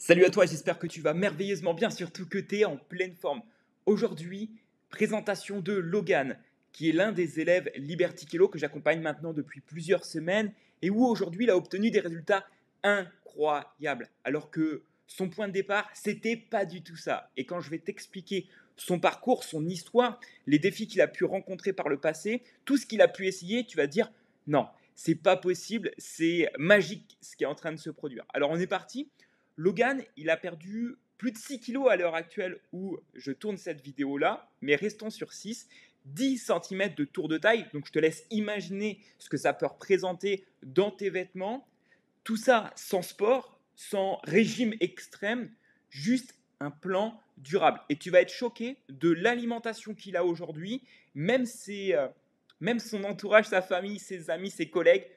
Salut à toi, j'espère que tu vas merveilleusement bien, surtout que tu es en pleine forme. Aujourd'hui, présentation de Logan, qui est l'un des élèves Liberty Kilo que j'accompagne maintenant depuis plusieurs semaines et où aujourd'hui il a obtenu des résultats incroyables. Alors que son point de départ, c'était pas du tout ça. Et quand je vais t'expliquer son parcours, son histoire, les défis qu'il a pu rencontrer par le passé, tout ce qu'il a pu essayer, tu vas te dire non, c'est pas possible, c'est magique ce qui est en train de se produire. Alors on est parti. Logan, il a perdu plus de 6 kilos à l'heure actuelle où je tourne cette vidéo-là, mais restons sur 6, 10 cm de tour de taille. Donc je te laisse imaginer ce que ça peut représenter dans tes vêtements. Tout ça sans sport, sans régime extrême, juste un plan durable. Et tu vas être choqué de l'alimentation qu'il a aujourd'hui, même son entourage, sa famille, ses amis, ses collègues,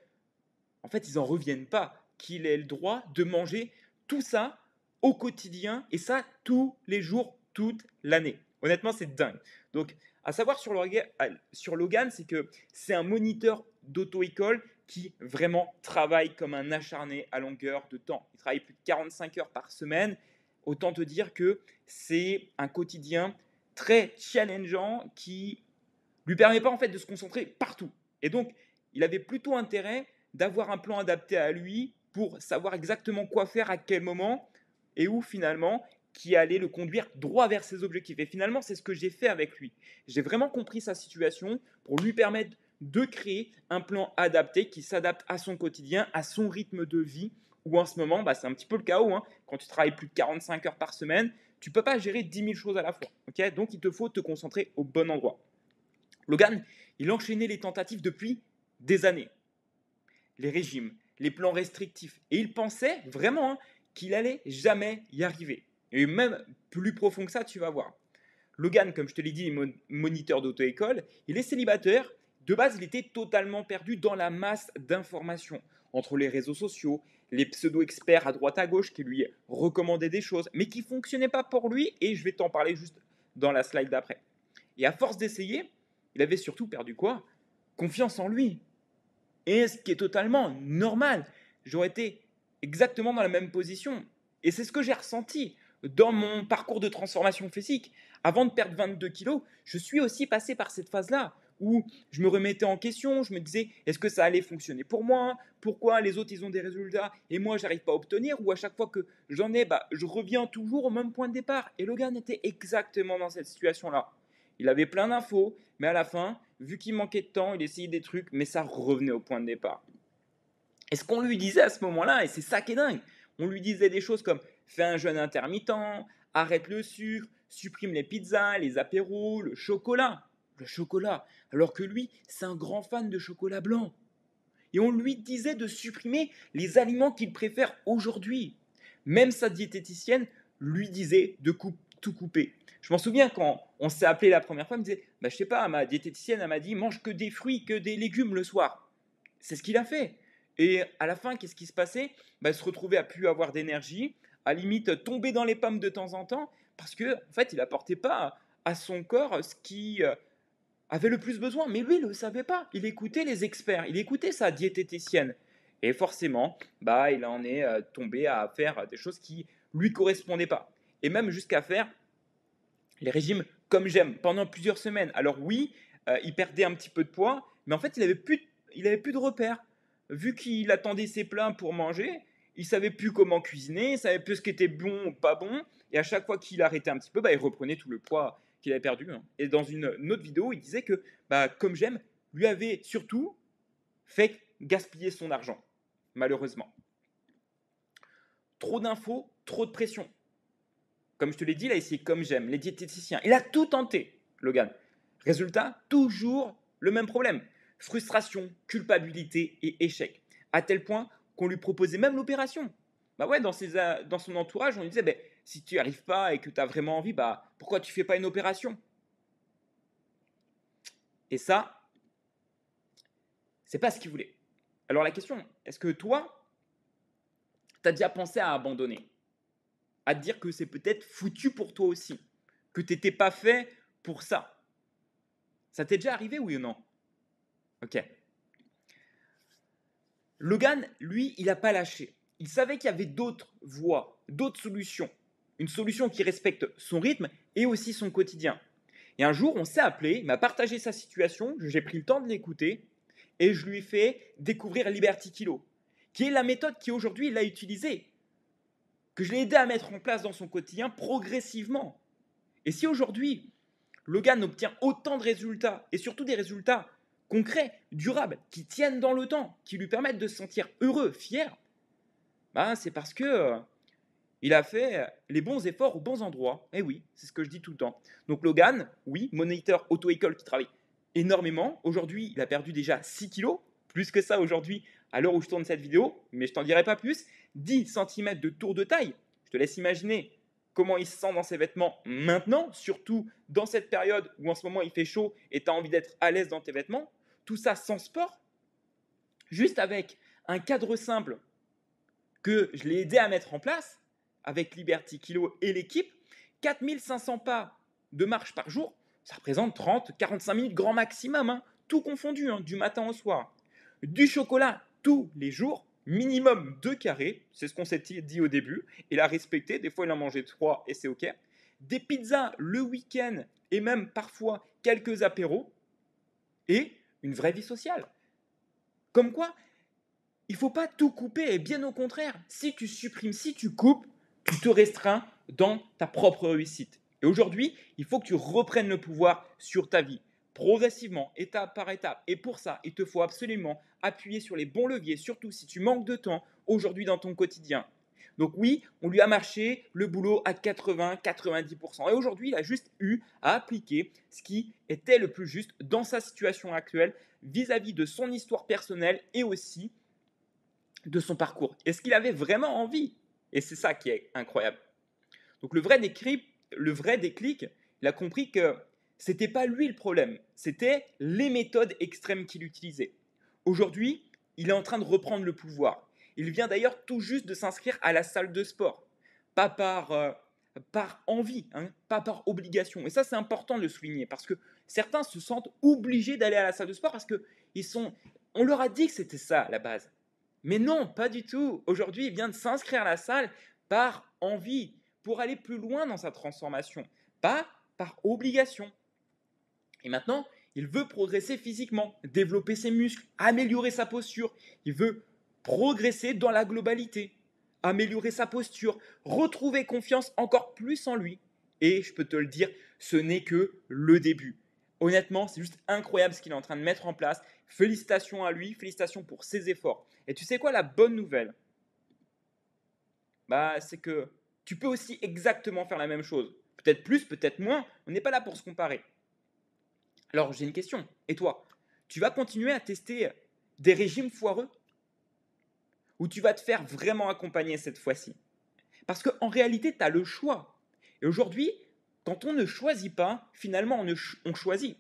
en fait, ils n'en reviennent pas qu'il ait le droit de manger tout ça au quotidien et ça tous les jours, toute l'année. Honnêtement, c'est dingue. Donc, à savoir sur Logan, c'est que c'est un moniteur d'auto-école qui vraiment travaille comme un acharné à longueur de temps. Il travaille plus de 45 heures par semaine. Autant te dire que c'est un quotidien très challengeant qui lui permet pas en fait de se concentrer partout. Et donc, il avait plutôt intérêt d'avoir un plan adapté à lui pour savoir exactement quoi faire à quel moment et où finalement qui allait le conduire droit vers ses objectifs. Et finalement, c'est ce que j'ai fait avec lui. J'ai vraiment compris sa situation pour lui permettre de créer un plan adapté qui s'adapte à son quotidien, à son rythme de vie, où en ce moment, c'est un petit peu le chaos. Hein. Quand tu travailles plus de 45 heures par semaine, tu ne peux pas gérer 10 000 choses à la fois. Okay, donc, il te faut te concentrer au bon endroit. Logan, il enchaînait les tentatives depuis des années. Les régimes, les plans restrictifs. Et il pensait vraiment qu'il allait jamais y arriver. Et même plus profond que ça, tu vas voir. Logan, comme je te l'ai dit, est moniteur d'auto-école. Il est célibataire. De base, il était totalement perdu dans la masse d'informations entre les réseaux sociaux, les pseudo-experts à droite à gauche qui lui recommandaient des choses, mais qui ne fonctionnaient pas pour lui. Et je vais t'en parler juste dans la slide d'après. Et à force d'essayer, il avait surtout perdu quoi? Confiance en lui. Et ce qui est totalement normal. J'aurais été exactement dans la même position. Et c'est ce que j'ai ressenti dans mon parcours de transformation physique. Avant de perdre 22 kilos, je suis aussi passé par cette phase-là où je me remettais en question, je me disais est-ce que ça allait fonctionner pour moi? Pourquoi les autres ils ont des résultats et moi j'arrive pas à obtenir? Ou à chaque fois que j'en ai, je reviens toujours au même point de départ. Et Logan était exactement dans cette situation-là. Il avait plein d'infos, mais à la fin, vu qu'il manquait de temps, il essayait des trucs, mais ça revenait au point de départ. Et ce qu'on lui disait à ce moment-là, et c'est ça qui est dingue, on lui disait des choses comme fais un jeûne intermittent, arrête le sucre, supprime les pizzas, les apéros, le chocolat. Le chocolat. Alors que lui, c'est un grand fan de chocolat blanc. Et on lui disait de supprimer les aliments qu'il préfère aujourd'hui. Même sa diététicienne lui disait de tout couper. Je m'en souviens quand on s'est appelé la première fois, elle me disait je sais pas, ma diététicienne elle m'a dit mange que des fruits, que des légumes le soir. C'est ce qu'il a fait. Et à la fin, qu'est-ce qui se passait? Il se retrouvait à plus avoir d'énergie, à limite tomber dans les pommes de temps en temps, parce que en fait, il n'apportait pas à son corps ce qui avait le plus besoin. Mais lui, il ne le savait pas. Il écoutait les experts, il écoutait sa diététicienne. Et forcément, il en est tombé à faire des choses qui lui correspondaient pas. Et même jusqu'à faire les régimes comme j'aime pendant plusieurs semaines. Alors oui, il perdait un petit peu de poids, mais en fait, il avait plus de repères. Vu qu'il attendait ses plats pour manger, il savait plus comment cuisiner, il savait plus ce qui était bon ou pas bon. Et à chaque fois qu'il arrêtait un petit peu, il reprenait tout le poids qu'il avait perdu. Hein. Et dans une autre vidéo, il disait que, comme j'aime, lui avait surtout fait gaspiller son argent, malheureusement. Trop d'infos, trop de pression. Comme je te l'ai dit, là, ici, comme j'aime, les diététiciens. Il a tout tenté, Logan. Résultat, toujours le même problème. Frustration, culpabilité et échec. À tel point qu'on lui proposait même l'opération. Dans son entourage, on lui disait, si tu n'y arrives pas et que tu as vraiment envie, pourquoi tu ne fais pas une opération? Et ça, c'est pas ce qu'il voulait. Alors la question, est-ce que toi, tu as déjà pensé à abandonner? À te dire que c'est peut-être foutu pour toi aussi, que tu n'étais pas fait pour ça. Ça t'est déjà arrivé, oui ou non? Ok. Logan, lui, il n'a pas lâché. il savait qu'il y avait d'autres voies, d'autres solutions. Une solution qui respecte son rythme et aussi son quotidien. Et un jour, on s'est appelé, il m'a partagé sa situation, j'ai pris le temps de l'écouter et je lui ai fait découvrir Liberty Kilo, qui est la méthode qu'aujourd'hui il a utilisée, que je l'ai aidé à mettre en place dans son quotidien progressivement. Et si aujourd'hui, Logan obtient autant de résultats, et surtout des résultats concrets, durables, qui tiennent dans le temps, qui lui permettent de se sentir heureux, fier, bah, c'est parce que il a fait les bons efforts aux bons endroits. Et oui, c'est ce que je dis tout le temps. Donc Logan, oui, moniteur auto-école qui travaille énormément. Aujourd'hui, il a perdu déjà 6 kilos, plus que ça aujourd'hui, à l'heure où je tourne cette vidéo, mais je t'en dirai pas plus. 10 cm de tour de taille. Je te laisse imaginer comment il se sent dans ses vêtements maintenant, surtout dans cette période où en ce moment il fait chaud et tu as envie d'être à l'aise dans tes vêtements. Tout ça sans sport, juste avec un cadre simple que je l'ai aidé à mettre en place avec Liberty Kilo et l'équipe. 4500 pas de marche par jour, ça représente 30-45 minutes grand maximum, hein, tout confondu, hein, du matin au soir. Du chocolat tous les jours, minimum 2 carrés, c'est ce qu'on s'est dit au début. Il a respecté, des fois il en mangeait 3 et c'est ok. Des pizzas le week-end et même parfois quelques apéros et une vraie vie sociale. Comme quoi, il ne faut pas tout couper et bien au contraire, si tu supprimes, si tu coupes, tu te restreins dans ta propre réussite. Et aujourd'hui, il faut que tu reprennes le pouvoir sur ta vie, progressivement, étape par étape. Et pour ça, il te faut absolument appuyer sur les bons leviers, surtout si tu manques de temps aujourd'hui dans ton quotidien. Donc oui, on lui a marché le boulot à 80-90%. Et aujourd'hui, il a juste eu à appliquer ce qui était le plus juste dans sa situation actuelle vis-à-vis de son histoire personnelle et aussi de son parcours. Est-ce qu'il avait vraiment envie? Et c'est ça qui est incroyable. Donc le vrai déclic, il a compris que c'était pas lui le problème, c'était les méthodes extrêmes qu'il utilisait. Aujourd'hui, il est en train de reprendre le pouvoir. Il vient d'ailleurs tout juste de s'inscrire à la salle de sport, pas par envie, hein, pas par obligation. Et ça, c'est important de le souligner parce que certains se sentent obligés d'aller à la salle de sport parce que on leur a dit que c'était ça à la base. Mais non, pas du tout. Aujourd'hui, il vient de s'inscrire à la salle par envie, pour aller plus loin dans sa transformation, pas par obligation. Et maintenant, il veut progresser physiquement, développer ses muscles, améliorer sa posture. Il veut progresser dans la globalité, améliorer sa posture, retrouver confiance encore plus en lui. Et je peux te le dire, ce n'est que le début. Honnêtement, c'est juste incroyable ce qu'il est en train de mettre en place. Félicitations à lui, félicitations pour ses efforts. Et tu sais quoi, la bonne nouvelle, c'est que tu peux aussi exactement faire la même chose. Peut-être plus, peut-être moins. On n'est pas là pour se comparer. Alors, j'ai une question. Et toi, tu vas continuer à tester des régimes foireux? Ou tu vas te faire vraiment accompagner cette fois-ci? Parce qu'en réalité, tu as le choix. Et aujourd'hui, quand on ne choisit pas, finalement, on choisit.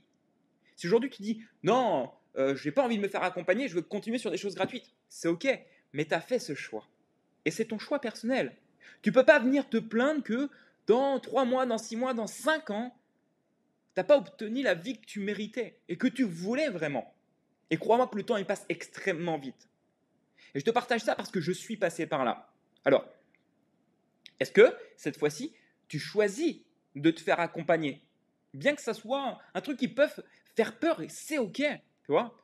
Si aujourd'hui tu dis non, je n'ai pas envie de me faire accompagner, je veux continuer sur des choses gratuites, c'est ok, mais tu as fait ce choix. Et c'est ton choix personnel. Tu ne peux pas venir te plaindre que dans 3 mois, dans 6 mois, dans 5 ans, tu n'as pas obtenu la vie que tu méritais et que tu voulais vraiment. Et crois-moi que le temps, il passe extrêmement vite. Et je te partage ça parce que je suis passé par là. Alors, est-ce que cette fois-ci, tu choisis de te faire accompagner? Bien que ça soit un truc qui peut faire peur et c'est ok, tu vois.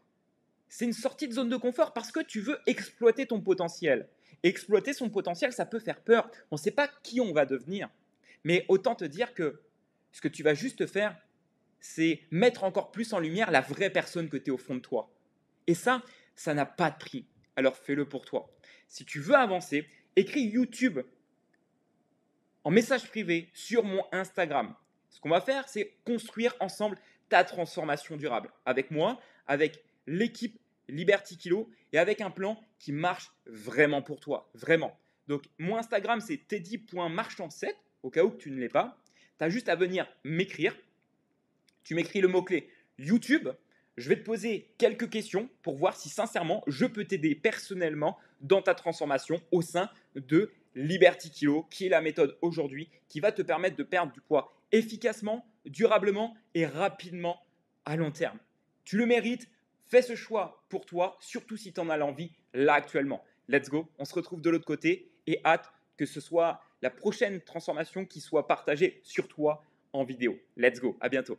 C'est une sortie de zone de confort parce que tu veux exploiter ton potentiel. Exploiter son potentiel, ça peut faire peur. On ne sait pas qui on va devenir. Mais autant te dire que ce que tu vas juste faire, c'est mettre encore plus en lumière la vraie personne que tu es au fond de toi. Et ça n'a pas de prix. Alors fais-le pour toi. Si tu veux avancer, écris YouTube en message privé sur mon Instagram. Ce qu'on va faire, c'est construire ensemble ta transformation durable. Avec moi, avec l'équipe Liberty Kilo et avec un plan qui marche vraiment pour toi. Vraiment. Donc, mon Instagram, c'est teddy.marchand7, au cas où tu ne l'es pas. Tu as juste à venir m'écrire. Tu m'écris le mot-clé YouTube. Je vais te poser quelques questions pour voir si sincèrement je peux t'aider personnellement dans ta transformation au sein de Liberty Kilo, qui est la méthode aujourd'hui qui va te permettre de perdre du poids efficacement, durablement et rapidement à long terme. Tu le mérites, fais ce choix pour toi, surtout si tu en as l'envie là actuellement. let's go, on se retrouve de l'autre côté et hâte que ce soit la prochaine transformation qui soit partagée sur toi en vidéo. Let's go, à bientôt.